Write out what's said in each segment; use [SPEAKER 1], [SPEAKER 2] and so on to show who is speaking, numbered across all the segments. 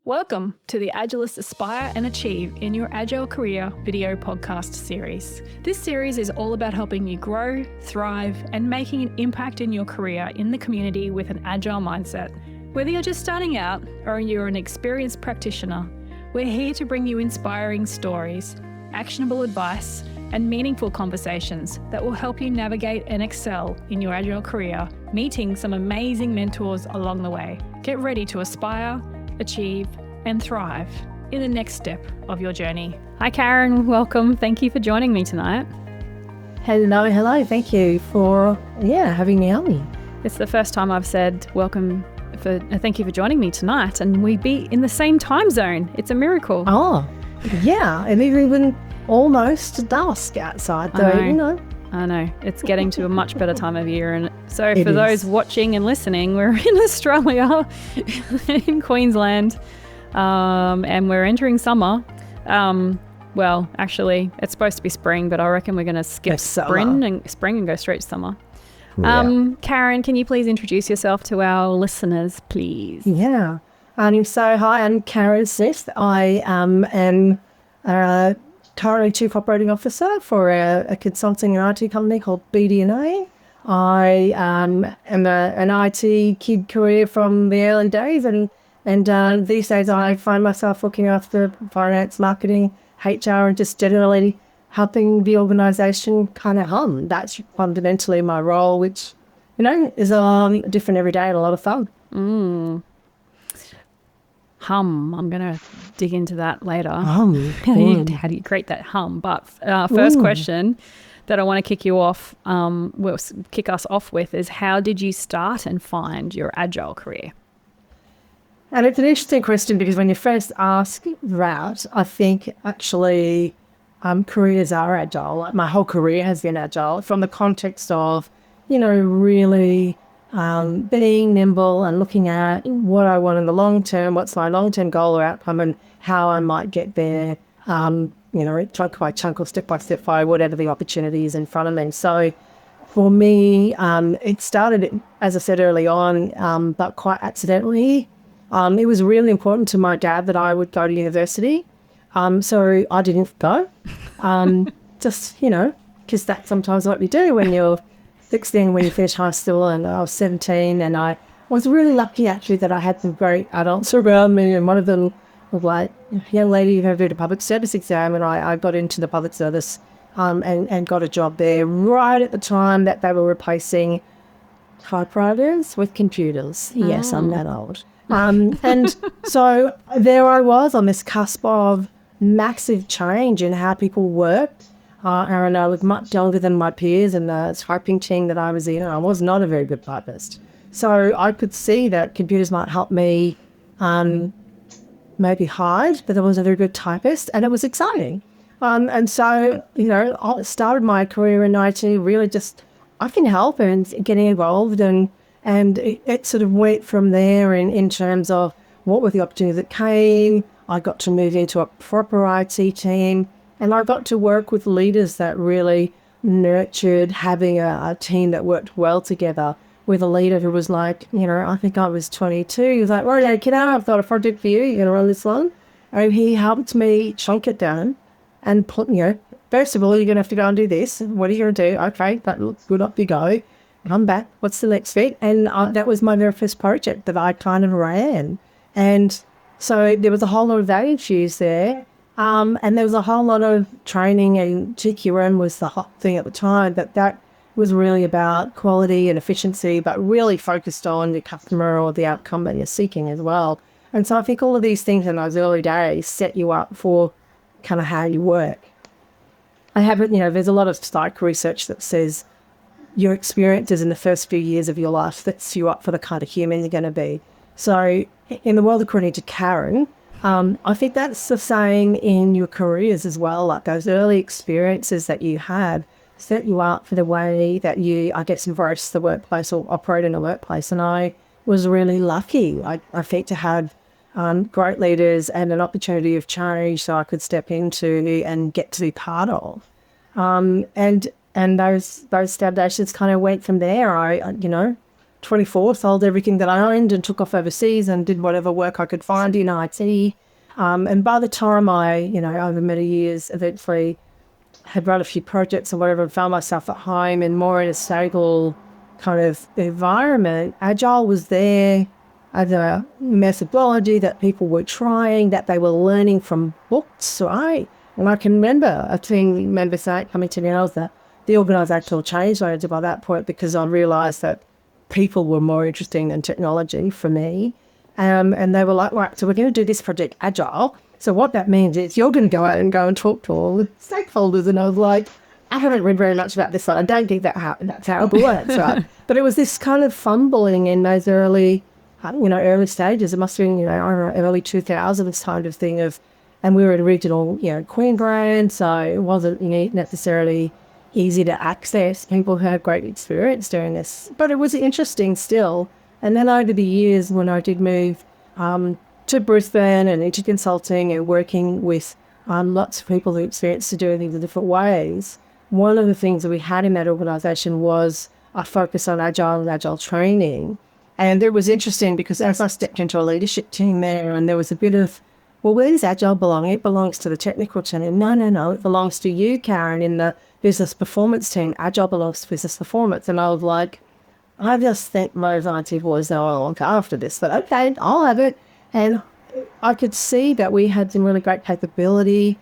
[SPEAKER 1] Welcome to the Agilists Aspire and Achieve in Your Agile Career video podcast series. This series is all about helping you grow, thrive, and making an impact in your career in the community with an Agile mindset. Whether you're just starting out or you're an experienced practitioner, we're here to bring you inspiring stories, actionable advice, and meaningful conversations that will help you navigate and excel in your Agile career, meeting some amazing mentors along the way. Get ready to aspire, achieve, and thrive in the next step of your journey. Hi, Karyn. Welcome. Thank you for joining me tonight.
[SPEAKER 2] Hello. Thank you for having me on.
[SPEAKER 1] It's the first time I've said thank you for joining me tonight, and we be in the same time zone. It's a miracle.
[SPEAKER 2] Oh, yeah, and even almost dusk outside, though.
[SPEAKER 1] I know. It's getting to a much better time of year. And so for those watching and listening, we're in Australia, in Queensland, and we're entering summer. Well, actually, it's supposed to be spring, but I reckon we're going to skip spring and go straight to summer. Yeah. Karyn, can you please introduce yourself to our listeners, please?
[SPEAKER 2] Yeah. So hi, I'm Karyn Smith. I am currently Chief Operating Officer for a consulting and IT company called BD&A. I am an IT kid career from the early days, and these days I find myself looking after finance, marketing, HR, and just generally helping the organisation kind of hum. That's fundamentally my role, which, is different every day and a lot of fun.
[SPEAKER 1] Hum. I'm going to dig into that later.
[SPEAKER 2] How
[SPEAKER 1] do you create that hum? But first question that I want to kick us off with is, how did you start and find your Agile career?
[SPEAKER 2] And it's an interesting question because when you first ask that, I think actually careers are Agile. Like my whole career has been Agile from the context of, really being nimble and looking at what I want in the long term, what's my long-term goal or outcome, and how I might get there, chunk by chunk or step by step by whatever the opportunity is in front of me. So for me, it started, as I said early on, but quite accidentally. It was really important to my dad that I would go to university. So I didn't go, because that's sometimes what you do when you're 16, when you finish high school, and I was 17, and I was really lucky actually that I had some great adults around me, and one of them was like, young lady, you have to do the public service exam, and I got into the public service and got a job there right at the time that they were replacing typewriters with computers. Yes, I'm that old. And so there I was on this cusp of massive change in how people worked. And I was much younger than my peers in the typing team that I was in. I was not a very good typist. So I could see that computers might help me maybe hide, but I was a very good typist, and it was exciting. And so, I started my career in IT really just, I can help and getting involved, and it sort of went from there in terms of what were the opportunities that came. I got to move into a proper IT team, and I got to work with leaders that really nurtured having a team that worked well together, with a leader who was like, I think I was 22. He was like, "Renae, kiddo, I've got a project for you. You're going to run this one." And he helped me chunk it down and put, first of all, you're going to have to go and do this. What are you going to do? Okay, that looks good. Up you go. Come back. What's the next bit? And that was my very first project that I kind of ran. And so there was a whole lot of value infused there. And there was a whole lot of training, and GQM was the hot thing at the time, but that was really about quality and efficiency, but really focused on the customer or the outcome that you're seeking as well. And so I think all of these things in those early days set you up for kind of how you work. I haven't, there's a lot of psych research that says your experiences in the first few years of your life sets you up for the kind of human you're going to be. So in the world according to Karyn, I think that's the same in your careers as well. Like those early experiences that you had set you up for the way that you, embrace the workplace or operate in a workplace. And I was really lucky, I think, to have great leaders and an opportunity of change so I could step into and get to be part of. And those foundations kind of went from there. 24, sold everything that I owned and took off overseas and did whatever work I could find in IT. And by the time I, over many years, eventually had run a few projects or whatever and found myself at home and more in a stable kind of environment, Agile was there as a methodology that people were trying, that they were learning from books, right? And I can remember a team member coming to me, and I was the organisational change manager by that point, because I realised that people were more interesting than technology for me. And they were like, right, so we're going to do this project Agile. So what that means is you're going to go out and talk to all the stakeholders. And I was like, I haven't read very much about this. I don't think that's how it works, right? But it was this kind of fumbling in those early stages. It must have been, I don't know, early 2000s kind of thing of, and we were a regional, Queensland, so it wasn't necessarily easy to access people who had great experience doing this. But it was interesting still. And then over the years, when I did move to Brisbane and into consulting and working with lots of people who experienced to doing things in different ways, one of the things that we had in that organisation was a focus on Agile and Agile training. And it was interesting because as I stepped into a leadership team there, and there was a bit of, well, where does Agile belong? It belongs to the technical team. No, it belongs to you, Karyn, in the business performance team. Agile belongs to business performance. And I was like, I just think most IT boys know I'll look after this, but okay, I'll have it. And I could see that we had some really great capability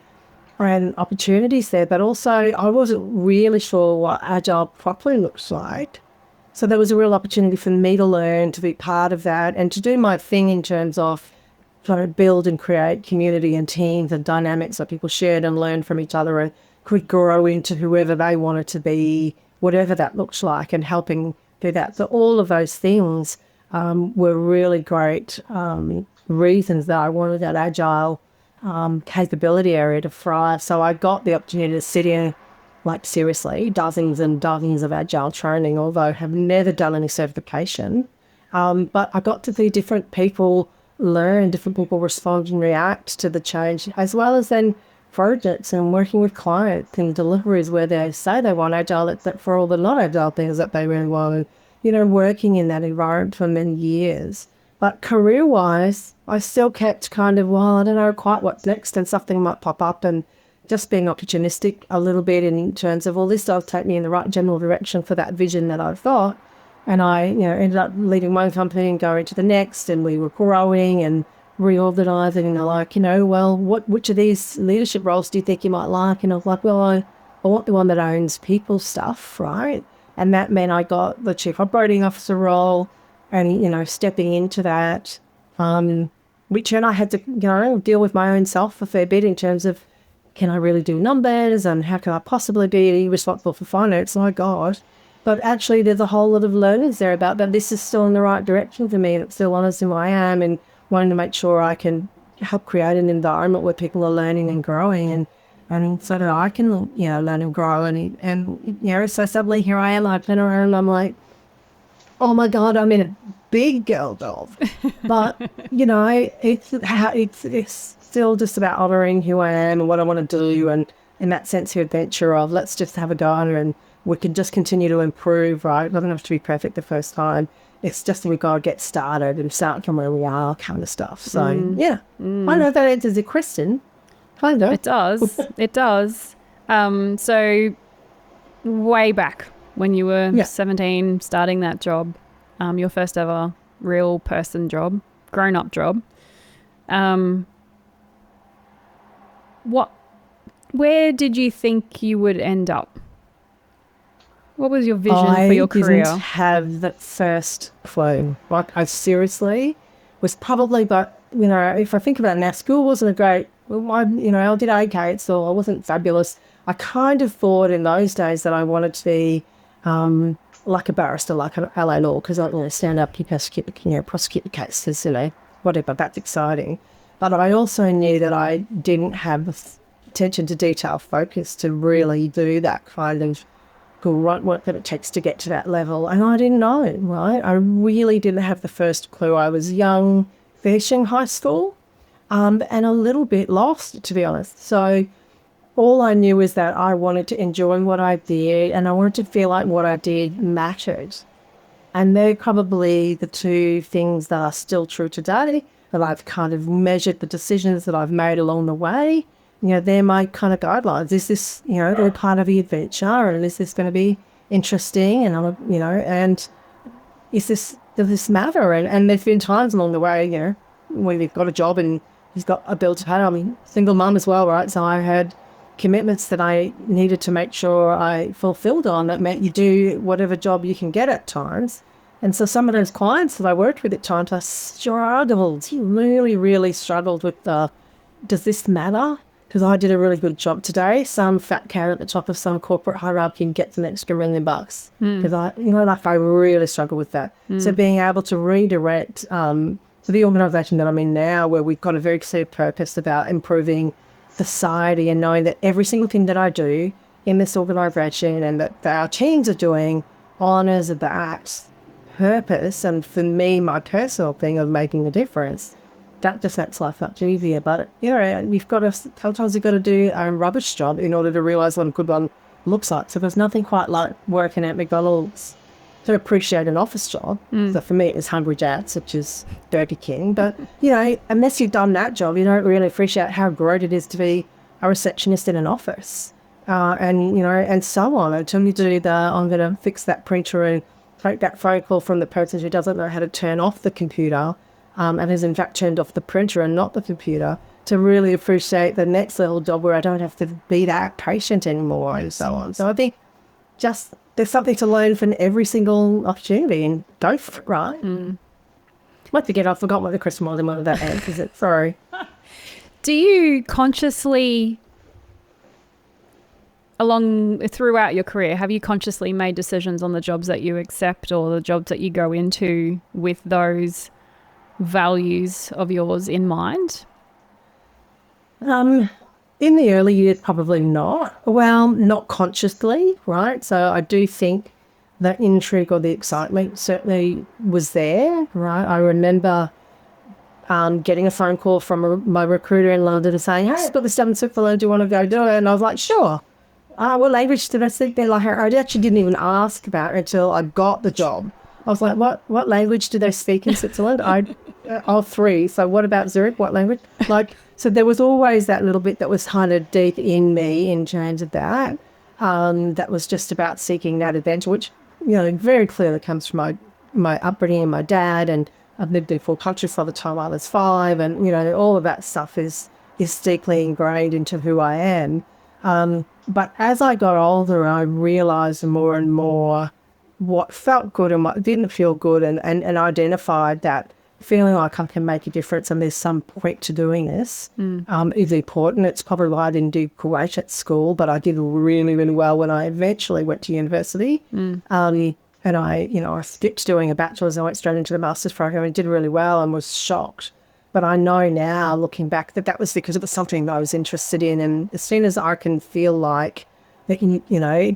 [SPEAKER 2] and opportunities there, but also I wasn't really sure what Agile properly looks like. So there was a real opportunity for me to learn, to be part of that, and to do my thing in terms of trying to build and create community and teams and dynamics that people shared and learned from each other and could grow into whoever they wanted to be, whatever that looks like, and helping do that. So all of those things were really great reasons that I wanted that Agile capability area to thrive. So I got the opportunity to sit in, like seriously, dozens and dozens of Agile training, although I have never done any certification. But I got to see different people learn, different people respond and react to the change, as well as then projects and working with clients and deliveries where they say they want Agile, except for all the not Agile things that they really want. Working in that environment for many years. But career-wise, I still kept kind of, I don't know quite what's next, and something might pop up, and just being opportunistic a little bit in terms of, this does take me in the right general direction for that vision that I've got. And I, ended up leaving one company and going to the next, and we were growing and reorganising, and they're like, which of these leadership roles do you think you might like? And I was like, well, I want the one that owns people stuff, right? And that meant I got the Chief Operating Officer role and, stepping into that, which then I had to, deal with my own self a fair bit in terms of, can I really do numbers and how can I possibly be responsible for finance? My God. But actually there's a whole lot of learnings there about that this is still in the right direction for me, and it still honours who I am, and wanting to make sure I can help create an environment where people are learning and growing, and so that I can, learn and grow. And so suddenly here I am, I've been around and I'm like, oh my God, I'm in a big girl job. But, it's still just about honouring who I am and what I want to do, and in that sense of adventure of let's just have a go and we can just continue to improve, right? It doesn't have to be perfect the first time. It's just that we've got to get started and start from where we are kind of stuff. So, I don't know if that answers the question. Kind of.
[SPEAKER 1] It does. It does. So way back when you were 17, starting that job, your first ever real person job, grown-up job, where did you think you would end up? What was your vision for your career?
[SPEAKER 2] I didn't have that first clue. Like, I seriously was probably, but, if I think about it now, school wasn't a great, I did okay, so I wasn't fabulous. I kind of thought in those days that I wanted to be like a barrister, like an LA law, because I want to stand up, prosecute the cases, whatever, that's exciting. But I also knew that I didn't have the attention to detail focus to really do that kind of grunt work that it takes to get to that level. And I didn't know, right? I really didn't have the first clue. I was young, finishing high school, and a little bit lost, to be honest. So all I knew was that I wanted to enjoy what I did, and I wanted to feel like what I did mattered. And they're probably the two things that are still true today, that I've kind of measured the decisions that I've made along the way. They're my kind of guidelines. Is this, they're part of the adventure, and is this going to be interesting? And, and does this matter? And there's been times along the way, when you've got a job and you've got a bill to pay. I'm a single mum as well, right? So I had commitments that I needed to make sure I fulfilled on. That meant you do whatever job you can get at times. And so some of those clients that I worked with at times, I struggled. He really struggled with does this matter? Because I did a really good job today. Some fat cat at the top of some corporate hierarchy gets an extra $1 million. Because I really struggle with that. So being able to redirect for the organisation that I'm in now, where we've got a very clear purpose about improving society, and knowing that every single thing that I do in this organisation and that our teams are doing honours that purpose, and for me, my personal thing of making a difference, that just makes life much easier. But sometimes you've got to do a rubbish job in order to realise what a good one looks like. So there's nothing quite like working at McDonald's to appreciate an office job. So for me, it was Hungry Jack's, which is Burger King. But, unless you've done that job, you don't really appreciate how great it is to be a receptionist in an office. And so on. Until you do I'm going to fix that printer and take that phone call from the person who doesn't know how to turn off the computer and has in fact turned off the printer and not the computer, to really appreciate the next level job where I don't have to be that patient anymore and so on. So I think just there's something to learn from every single opportunity, and go for it, right? Once again, I forgot what the question was and what that is it? Sorry.
[SPEAKER 1] Do you consciously, throughout your career, have you consciously made decisions on the jobs that you accept or the jobs that you go into with those values of yours in mind?
[SPEAKER 2] In the early years, probably not. Well, not consciously, right? So I do think the intrigue or the excitement certainly was there, right? I remember getting a phone call from my recruiter in London and saying, hey, I've got this job in Switzerland, do you want to go do it? And I was like, sure. What language did I speak there? Like, I actually didn't even ask about it until I got the job. I was like, what language do they speak in Switzerland? All three. So what about Zurich? What language? So there was always that little bit that was kind of deep in me in terms of that. That was just about seeking that adventure, which, very clearly comes from my upbringing and my dad. And I've lived in 4 countries by the time I was 5. And, all of that stuff is deeply ingrained into who I am. But as I got older, I realised more and more what felt good and what didn't feel good, and identified that feeling like I can make a difference and there's some point to doing this is important. It's probably why I didn't do great at school, but I did really, really well when I eventually went to university. And I skipped doing a bachelor's and I went straight into the master's program and did really well and was shocked. But I know now, looking back, that was because it was something that I was interested in. And as soon as I can feel like that,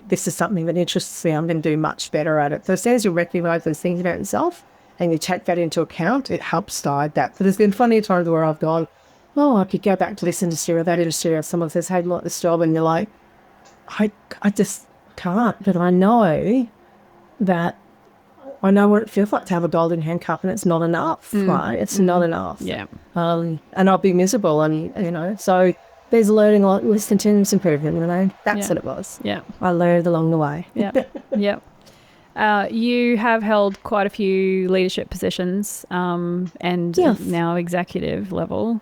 [SPEAKER 2] this is something that interests me, I'm going to do much better at it. So as soon as you recognise those things about yourself and you take that into account, it helps guide that. So there's been plenty of times where I've gone, I could go back to this industry or that industry, or someone says, hey, you want this job? And you're like, I just can't. But I know what it feels like to have a golden handcuff, and it's not enough, right? It's not enough.
[SPEAKER 1] Yeah.
[SPEAKER 2] And I'll be miserable, and, so there's learning, there's continuous improvement, That's what it was.
[SPEAKER 1] Yeah.
[SPEAKER 2] I learned along the way.
[SPEAKER 1] Yeah. Yeah. You have held quite a few leadership positions and now executive level.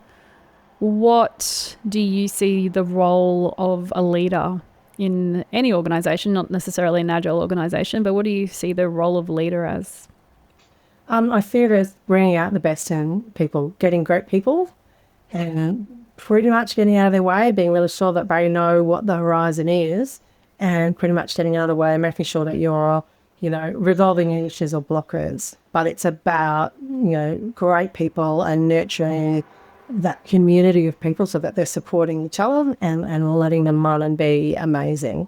[SPEAKER 1] What do you see the role of a leader in any organisation, not necessarily an Agile organisation, but what do you see the role of leader as?
[SPEAKER 2] I see it as bringing out the best in people, getting great people, and pretty much getting out of their way, being really sure that they know what the horizon is, and pretty much getting out of the way and making sure that you're, resolving issues or blockers. But it's about, great people and nurturing that community of people so that they're supporting each other and letting them run and be amazing.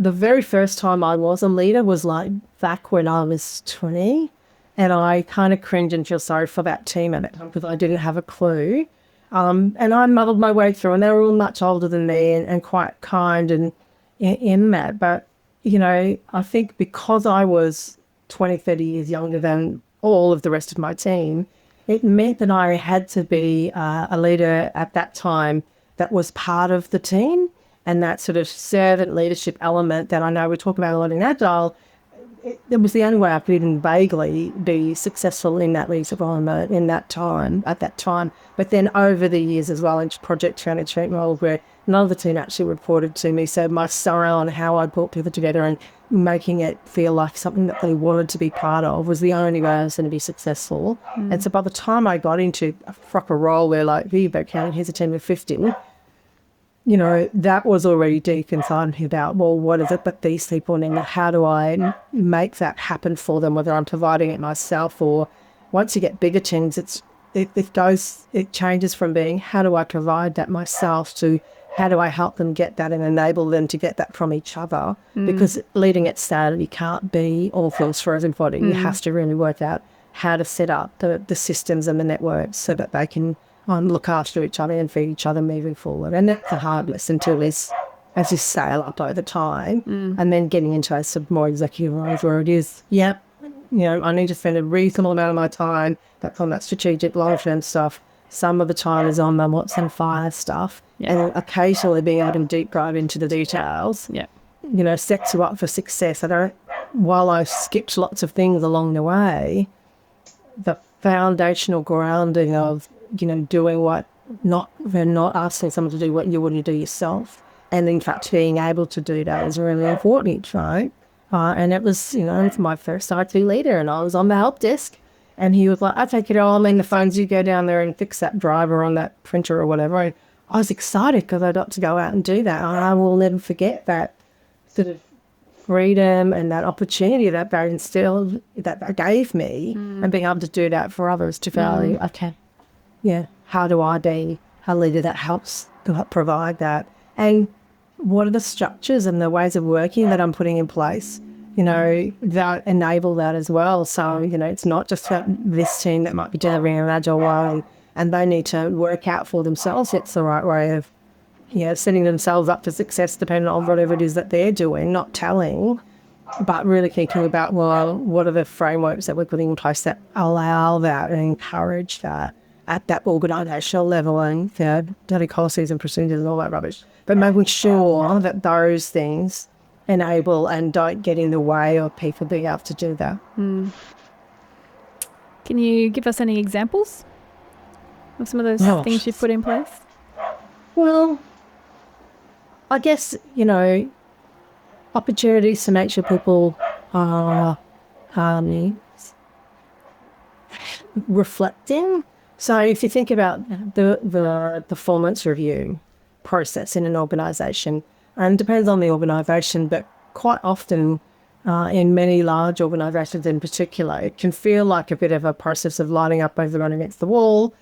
[SPEAKER 2] The very first time I was a leader was like back when I was 20, and I kind of cringed and feel sorry for that team at that time because I didn't have a clue. And I muddled my way through, and they were all much older than me and quite kind and in that. But I think because I was 20, 30 years younger than all of the rest of my team, it meant that I had to be a leader at that time that was part of the team, and that sort of servant leadership element that I know we talk about a lot in Agile. It was the only way I could even vaguely be successful in that leadership element at that time. But then over the years as well, into project management roles where none of the team actually reported to me. So my style on how I brought people together and making it feel like something that they wanted to be part of was the only way I was going to be successful. And so by the time I got into a proper role where like, here you go, Karyn, here's a team of 50, that was already deep inside me about, well, what is it but these people, and how do I make that happen for them, whether I'm providing it myself or once you get bigger teams, it changes from being how do I provide that myself to how do I help them get that and enable them to get that from each other, because leading at scale, you can't be all things for everybody. You have to really work out how to set up the systems and the networks so that they can look after each other and feed each other moving forward. And that's the hard lesson too, is as you scale up over time and then getting into a sort of more executive roles where it is, I need to spend a reasonable amount of my time that's on that strategic long-term stuff. Some of the time is on the what's and fire stuff, and occasionally being able to deep dive into the details, sets you up for success. While I skipped lots of things along the way, the foundational grounding of doing what, not asking someone to do what you wouldn't do yourself, and in fact being able to do that is really important, right? And it was, my first IT leader, and I was on the help desk, and he was like, I take it all, I mean the phones, you go down there and fix that driver on that printer or whatever. And I was excited because I got to go out and do that, and I will never forget that sort of freedom and that opportunity that they instilled, that they gave me, and being able to do that for others to value, okay, how do I be a leader that helps to help provide that? And what are the structures and the ways of working that I'm putting in place, that enable that as well? So, it's not just about this team that might be delivering an Agile way and they need to work out for themselves it's the right way of, setting themselves up for success depending on whatever it is that they're doing, not telling, but really thinking about, well, what are the frameworks that we're putting in place that allow that and encourage that at that organisational level, and daily policies and procedures and all that rubbish. But making sure that those things enable and don't get in the way of people being able to do that.
[SPEAKER 1] Can you give us any examples of some of those things you've put in place?
[SPEAKER 2] Well, I guess, opportunities to make sure people are reflecting. So if you think about the performance review process in an organisation, and it depends on the organisation, but quite often in many large organisations in particular, it can feel like a bit of a process of lining up everyone against the wall,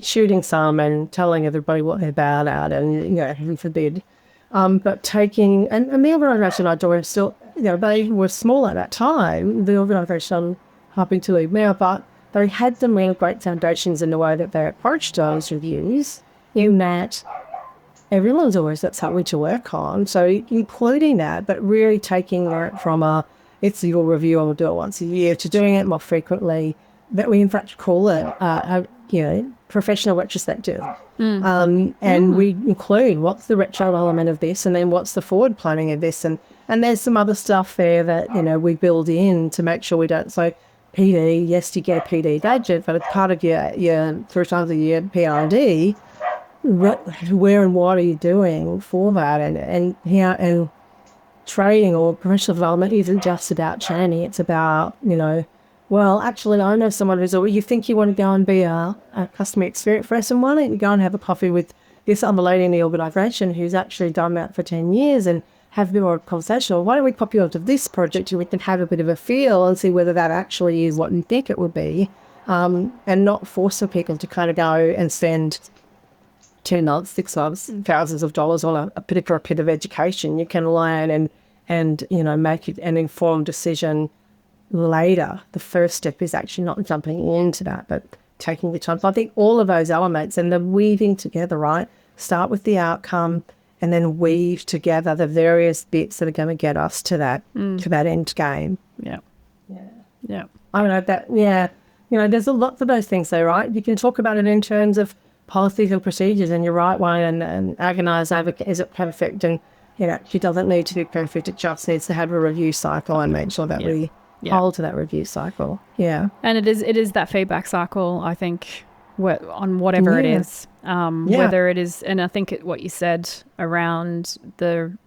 [SPEAKER 2] shooting some and telling everybody what they're bad at, and, heaven forbid. But taking, and the organisation I joined still, they were small at that time, the organisation I'm happy to leave now, but they had some really great foundations in the way that they approached those reviews, in that everyone's always got something to work on. So including that, but really taking it from it's your review, I'll do it once a year, to doing it more frequently, that we in fact call it professional retrospective. And we include what's the retro element of this, and then what's the forward planning of this. And there's some other stuff there that, we build in to make sure we don't, so PD, yes, you get a PD budget, but it's part of your 3 times a year PRD. Where and what are you doing for that? And training or professional development isn't just about training. It's about, well, actually, I know someone who's, you think you want to go and be a customer experience person, why don't you go and have a coffee with this other lady in the organisation who's actually done that for 10 years and have a bit more conversation? Or why don't we pop you onto this project and we can have a bit of a feel and see whether that actually is what you think it would be, and not forcing people to kind of go and spend 2 months, 6 months, thousands of dollars on a particular bit of education. You can learn and make an informed decision later. The first step is actually not jumping into that, but taking the time. So I think all of those elements and the weaving together, right? Start with the outcome and then weave together the various bits that are going to get us to that end game.
[SPEAKER 1] Yeah.
[SPEAKER 2] I don't know that. Yeah, there's a lot of those things, though, right? You can talk about it in terms of policies and procedures, and you're right, one and agonize over is it perfect, and she doesn't need to be perfect. It just needs to have a review cycle and make sure that we hold to that review cycle. Yeah,
[SPEAKER 1] and it is that feedback cycle. I think on whatever it is, whether it is, and I think what you said around the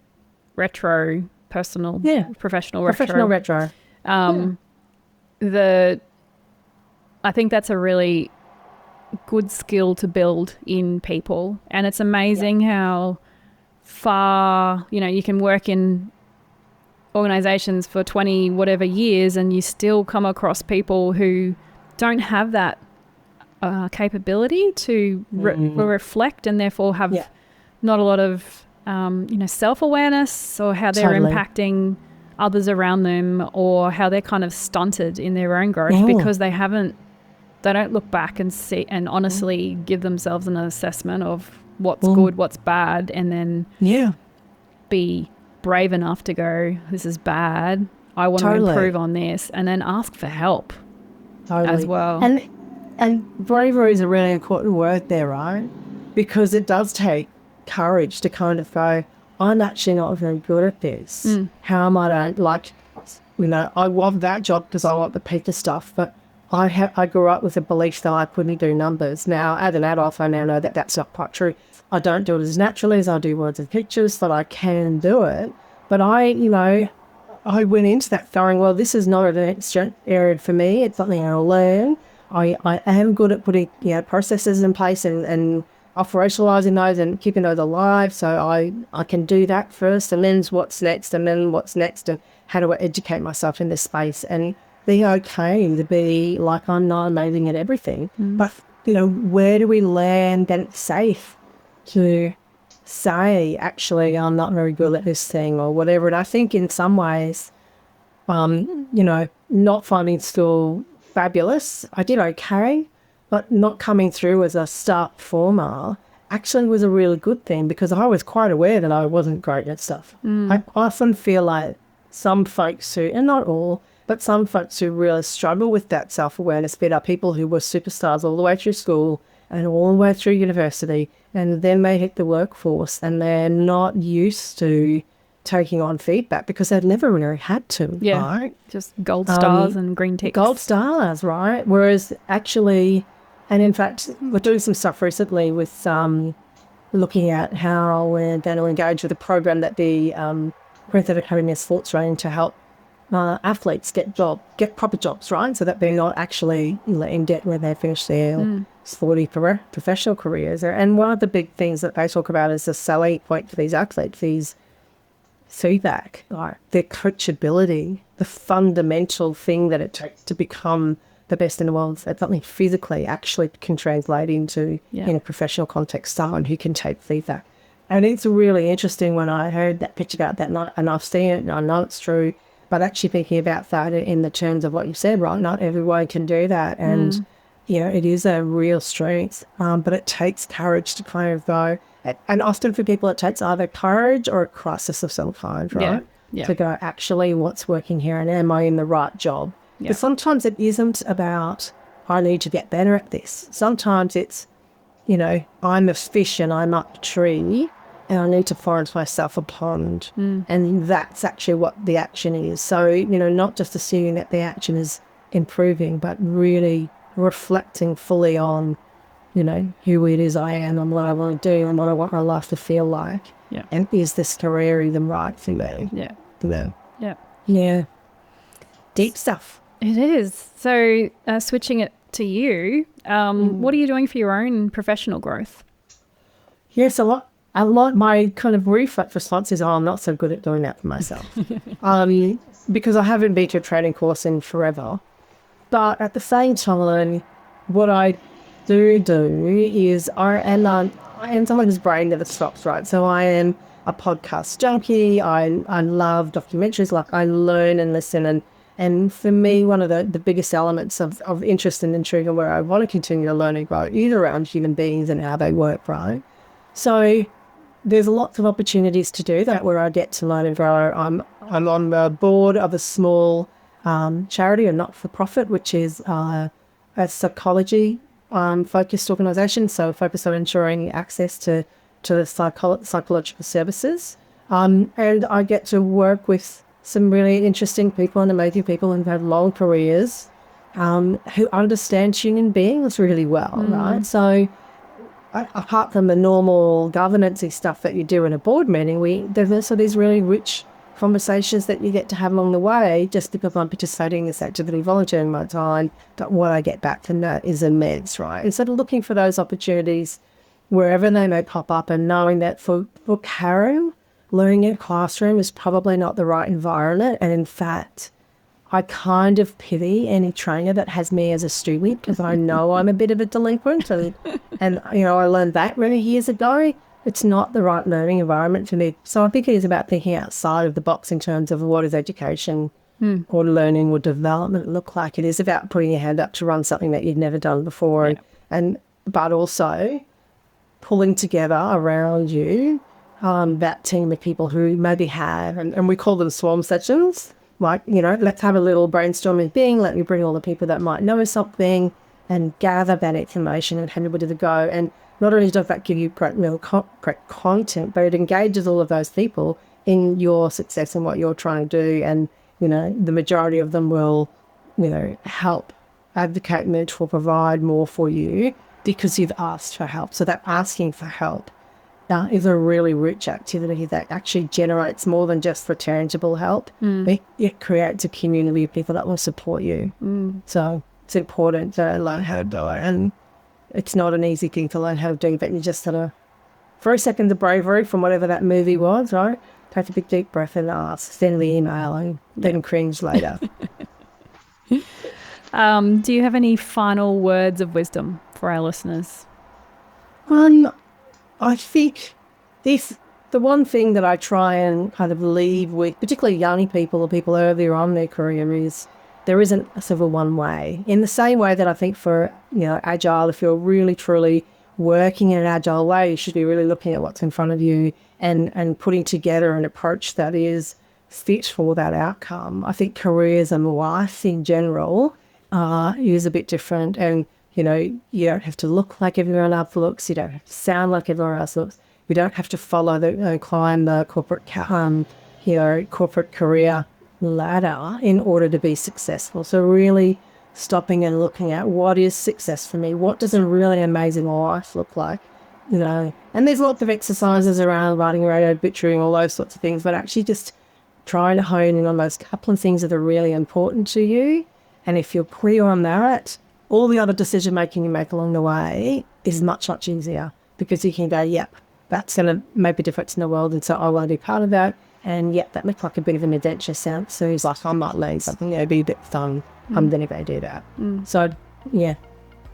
[SPEAKER 1] professional retro. I think that's a really good skill to build in people, and it's amazing how far you can work in organizations for 20 whatever years and you still come across people who don't have that capability to reflect, and therefore have not a lot of self-awareness, or how they're impacting others around them, or how they're kind of stunted in their own growth because they don't look back and see and honestly give themselves an assessment of what's good, what's bad, and then be brave enough to go, this is bad, I want to improve on this, and then ask for help as well.
[SPEAKER 2] And bravery is a really important word there, right? Because it does take courage to kind of go, I'm actually not very good at this. How am I I love that job because I want the people stuff, but I grew up with a belief that I couldn't do numbers. Now, as an adult, I now know that that's not quite true. I don't do it as naturally as I do words and pictures, but I can do it. But I went into that going, well, this is not an extra area for me. It's something I'll learn. I am good at putting processes in place and operationalizing those and keeping those alive. So I can do that first, and then what's next, and how do I educate myself in this space and be okay to be like I'm not amazing at everything. But, where do we learn that it's safe to say, actually, I'm not very good at this thing or whatever? And I think in some ways, not finding school fabulous, I did okay, but not coming through as a star performer actually was a really good thing, because I was quite aware that I wasn't great at stuff. I often feel like some folks who, and not all, but some folks who really struggle with that self-awareness bit are people who were superstars all the way through school and all the way through university, and then they hit the workforce and they're not used to taking on feedback because they've never really had to, right?
[SPEAKER 1] Just gold stars and green ticks.
[SPEAKER 2] Gold stars, right? Whereas actually, and in fact, we're doing some stuff recently with looking at how we're going to engage with a program that the President Karyn Smith running to help athletes get proper jobs, right? So that they're not actually in debt when they finish their sporty professional careers. And one of the big things that they talk about is the selling point for these athletes is feedback, like their coachability, the fundamental thing that it takes to become the best in the world. That something physically actually can translate into in a professional context, someone who can take feedback. And it's really interesting when I heard that pitch about that, and I've seen it and I know it's true, but actually thinking about that in the terms of what you said, right? Not everyone can do that. And, it is a real strength, but it takes courage to kind of go. And often for people, it takes either courage or a crisis of some kind, right?
[SPEAKER 1] Yeah.
[SPEAKER 2] To go, actually, what's working here, and am I in the right job? But sometimes it isn't about, I need to get better at this. Sometimes it's, I'm a fish and I'm up a tree and I need to find myself a pond. And that's actually what the action is. So, not just assuming that the action is improving, but really reflecting fully on, who it is I am and what I want to do and what I want my life to feel like.
[SPEAKER 1] Yeah.
[SPEAKER 2] And is this career even right for me? Yeah. Deep stuff.
[SPEAKER 1] It is. So switching it to you, what are you doing for your own professional growth?
[SPEAKER 2] Yes, a lot. My kind of reflex response is, I'm not so good at doing that for myself. Because I haven't been to a training course in forever. But at the same time, what I do is I am someone whose brain never stops, right? So I am a podcast junkie. I love documentaries. Like, I learn and listen. And for me, one of the biggest elements of interest and intrigue and where I want to continue to learn and grow is around human beings and how they work, right? So there's lots of opportunities to do that where I get to learn and grow. I'm on the board of a small charity, a not-for-profit, which is a psychology focused organisation, so focused on ensuring access to the psychological services. And I get to work with some really interesting people and amazing people who've had long careers, who understand human beings really well, right? So apart from the normal governance-y stuff that you do in a board meeting, there's also these really rich conversations that you get to have along the way, just because I'm participating in this activity, volunteering my time, that what I get back from that is immense, right? And sort of looking for those opportunities wherever they may pop up, and knowing that for Karyn, learning in a classroom is probably not the right environment. And in fact, I kind of pity any trainer that has me as a student, because I know I'm a bit of a delinquent, and I learned that many years ago. It's not the right learning environment for me. So I think it is about thinking outside of the box in terms of what does education or learning or development look like. It is about putting your hand up to run something that you've never done before, but also pulling together around you that team of people who maybe have, and we call them swarm sessions, like, let's have a little brainstorming thing, let me bring all the people that might know something and gather that information and have everybody to go. And not only does that give you correct content, but it engages all of those people in your success and what you're trying to do. And, the majority of them will, help advocate, mentor, provide more for you because you've asked for help. So that asking for help is a really rich activity that actually generates more than just for tangible help. It creates a community of people that will support you. So it's important to learn how to do it. And it's not an easy thing to learn how to do, but you just sort of, for a second, the bravery from whatever that movie was, right? Take a big deep breath and ask, send the email, and then cringe later.
[SPEAKER 1] Do you have any final words of wisdom for our listeners?
[SPEAKER 2] I think the one thing that I try and kind of leave with, particularly young people or people earlier on in their career, is there isn't a sort of one way. In the same way that I think for, Agile, if you're really truly working in an Agile way, you should be really looking at what's in front of you and putting together an approach that is fit for that outcome. I think careers and life in general is a bit different. And, you don't have to look like everyone else looks. You don't have to sound like everyone else looks. You don't have to climb the corporate career ladder in order to be successful. So really stopping and looking at what is success for me. What does a really amazing life look like? And there's lots of exercises around writing a radio obituary and all those sorts of things, but actually just trying to hone in on those couple of things that are really important to you. And if you're clear on that, all the other decision making you make along the way is much, much easier, because you can go, yep, that's going to make a difference in the world, and so I want to be part of that. And yep, that looks like a bit of an adventure sound. So he's like, I might learn something, be a bit fun. I'm then going to do that. So yeah,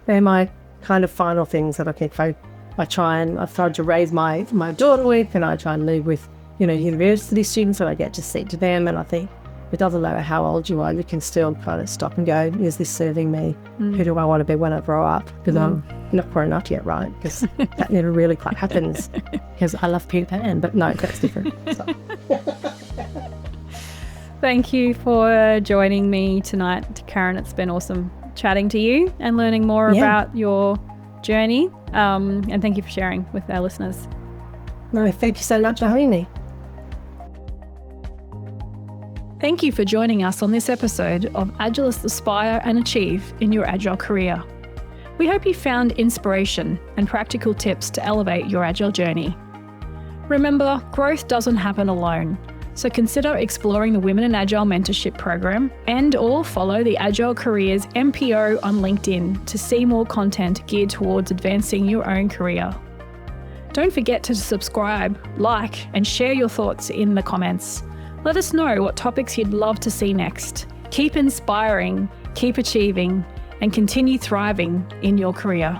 [SPEAKER 2] they're my kind of final things that I think I've tried to raise my daughter with, and I try and live with, university students, and I get to speak to them. And I think it doesn't matter how old you are, you can still kind of stop and go, is this serving me? Who do I want to be when I grow up? Because I'm not grown up yet, right? Because that never really quite happens. Because I love Peter Pan, but no, that's different. So.
[SPEAKER 1] Thank you for joining me tonight, Karyn. It's been awesome chatting to you and learning more about your journey. And thank you for sharing with our listeners.
[SPEAKER 2] No, thank you so much for having me.
[SPEAKER 1] Thank you for joining us on this episode of Agilists Aspire and Achieve in Your Agile Career. We hope you found inspiration and practical tips to elevate your Agile journey. Remember, growth doesn't happen alone, so consider exploring the Women in Agile Mentorship Program and/or follow the Agile Careers MPO on LinkedIn to see more content geared towards advancing your own career. Don't forget to subscribe, like, and share your thoughts in the comments. Let us know what topics you'd love to see next. Keep inspiring, keep achieving, and continue thriving in your career.